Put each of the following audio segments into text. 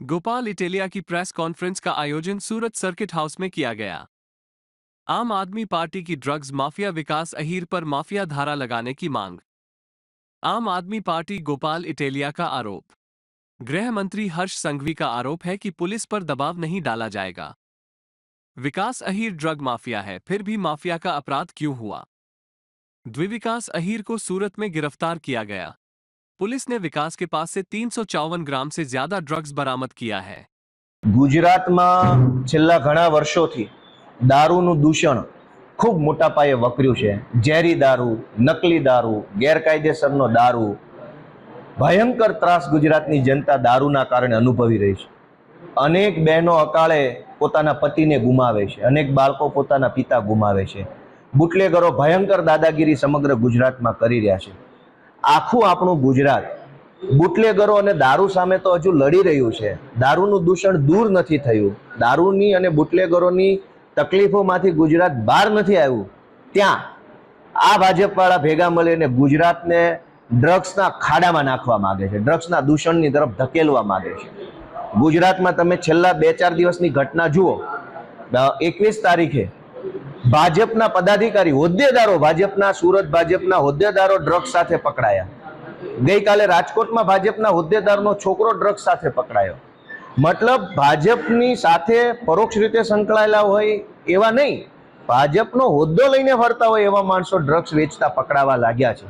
गोपाल इटेलिया की press conference का आयोजन सूरत सर्किट हाउस में किया गया। आम आदमी पार्टी की ड्रग्स माफिया विकास अहीर पर माफिया धारा लगाने की मांग। आम आदमी पार्टी गोपाल इटेलिया का आरोप। गृह मंत्री हर्ष संघवी का आरोप है कि पुलिस पर दबाव नहीं डाला जाएगा। विकास अहीर ड्रग माफिया है, फिर भी माफिया का अपराध क्यों हुआ? द्विविकास अहीर को सूरत में गिरफ्तार किया गया। पुलिस ने विकास के पास से 354 ग्राम से ज्यादा ड्रग्स बरामद किया है। ગુજરાતમાં છેલ્લા ઘણા વર્ષોથી દારૂનું દૂષણ ખૂબ મોટા પાયે વકર્યું છે। ઝેરી દારૂ, નકલી દારૂ, ગેરકાયદેસરનો દારૂ, ભયંકર ત્રાસ ગુજરાતની જનતા દારૂના કારણે અનુભવી રહી છે। અનેક બહેનો અકાળે પોતાના પતિને ગુમાવે છે, અનેક બાળકો પોતાના પિતા ગુમાવે છે। બુટલેગરો ભયંકર દાદાગીરી સમગ્ર ગુજરાતમાં કરી રહ્યા છે। આખું આપણું ગુજરાત બુટલેગરો અને દારૂ સામે તો હજુ લડી રહ્યું છે। દારૂનું દૂષણ દૂર નથી થયું, દારૂની અને બુટલેગરોની તકલીફોમાંથી ગુજરાત બહાર નથી આવ્યું, ત્યાં આ ભાજપવાળા ભેગા મળીને ગુજરાતને ડ્રગ્સના ખાડામાં નાખવા માંગે છે, ડ્રગ્સના દૂષણની તરફ ધકેલવા માંગે છે। ગુજરાતમાં તમે છેલ્લા 2-4 દિવસની ઘટના જુઓ। 21 તારીખે ભાજપના પદાધિકારી હોદ્દેદારો, ભાજપના સુરત ભાજપના હોદ્દેદારો ડ્રગ્સ સાથે પકડાયા। ગઈકાલે રાજકોટમાં ભાજપના હોદ્દેદારનો છોકરો ડ્રગ્સ સાથે પકડાયો। મતલબ ભાજપની સાથે પરોક્ષ રીતે સંકળાયેલા હોય એવા નહીં, ભાજપનો હોદ્દો લઈને ફરતા હોય એવા માણસો ડ્રગ્સ વેચતા પકડાવા લાગ્યા છે।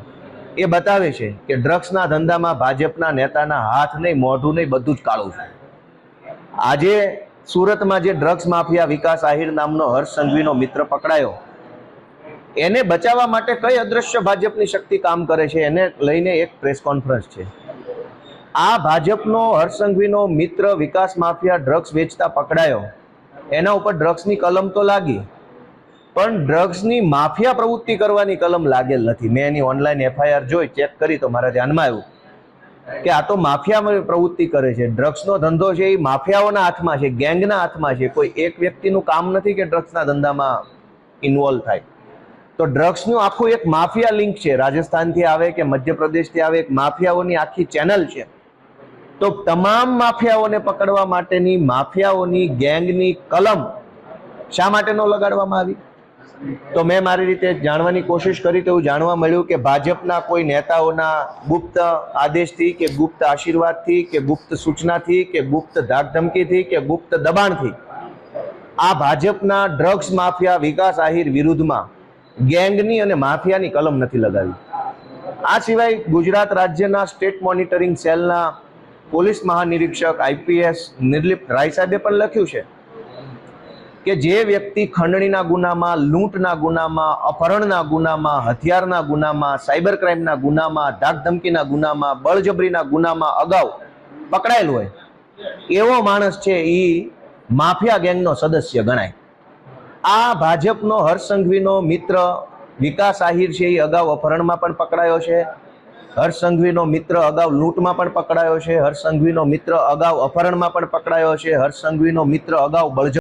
એ બતાવે છે કે ડ્રગ્સના ધંધામાં ભાજપના નેતાના હાથ નહીં, મોઢું નહીં, બધું જ કાળું છે। આજે સુરતમાં જે ડ્રગ્સ માફિયા વિકાસ આહિર નામનો હર્ષ સંઘવીનો મિત્ર પકડાયો, એને બચાવવા માટે કઈ અદ્રશ્ય ભાજપની શક્તિ કામ કરે છે, એને લઈને એક પ્રેસ કોન્ફરન્સ છે। આ ભાજપનો હર્ષ સંઘવીનો મિત્ર વિકાસ માફિયા ડ્રગ્સ વેચતા પકડાયો, એના ઉપર ડ્રગ્સની કલમ તો લાગી, પણ ડ્રગ્સની માફિયા પ્રવૃત્તિ કરવાની કલમ લાગેલ નથી। મેં એની ઓનલાઈન એફઆઈઆર જોઈ, ચેક કરી તો મારા ધ્યાનમાં આવ્યું કે આ તો માફિયા પ્રવૃત્તિ કરે છે। ડ્રગ્સનો ધંધો છે એ માફિયાઓના હાથમાં છે, ગેંગના હાથમાં છે। કોઈ એક વ્યક્તિનું કામ નથી કે ડ્રગ્સના ધંધામાં ઇન્વોલ્વ થાય। તો ડ્રગ્સનું આખું એક માફિયા લિંક છે, રાજસ્થાનથી આવે કે મધ્યપ્રદેશથી આવે, એક માફિયાઓની આખી ચેનલ છે। તો તમામ માફિયાઓને પકડવા માટેની માફિયાઓની ગેંગની કલમ શા માટે ન લગાડવામાં આવી? તો મેં મારી રીતે જાણવાની કોશિશ કરી તો એવું જાણવા મળ્યું કે ભાજપના કોઈ નેતાઓના ગુપ્ત આદેશથી કે ગુપ્ત આશીર્વાદથી કે ગુપ્ત સૂચનાથી કે ગુપ્ત ધાકધમકીથી કે ગુપ્ત દબાણથી આ ભાજપના ડ્રગ્સ માફિયા વિકાસ આહિર વિરુદ્ધમાં ગેંગની અને માફિયાની કલમ નથી લગાવી। આ સિવાય ગુજરાત રાજ્યના સ્ટેટ મોનિટરિંગ સેલના પોલીસ મહાનિરીક્ષક આઈપીએસ નિર્લિપ્ત રાય સાહેબે પણ લખ્યું છે કે જે વ્યક્તિ ખંડણીના ગુનામાં, લૂંટના ગુનામાં, અપહરણના ગુનામાં, હથિયારના ગુનામાં, સાયબર ક્રાઇમના ગુનામાં, ધાકધમકીના ગુનામાં, બળજબરીના ગુનામાં અગાઉ પકડાયેલ હોય એવો માણસ છે એ માફિયા ગેંગનો સદસ્ય ગણાય। આ ભાજપનો હર્ષ સંઘવીનો મિત્ર વિકાસ આહિર છે એ અગાઉ અપહરણમાં પણ પકડાયો છે, હર્ષ સંઘવીનો મિત્ર અગાઉ લૂંટમાં પણ પકડાયો છે, હર્ષ સંઘવીનો મિત્ર અગાઉ અપહરણમાં પણ પકડાયો છે, હર્ષ સંઘવીનો મિત્ર અગાઉ બળજબરી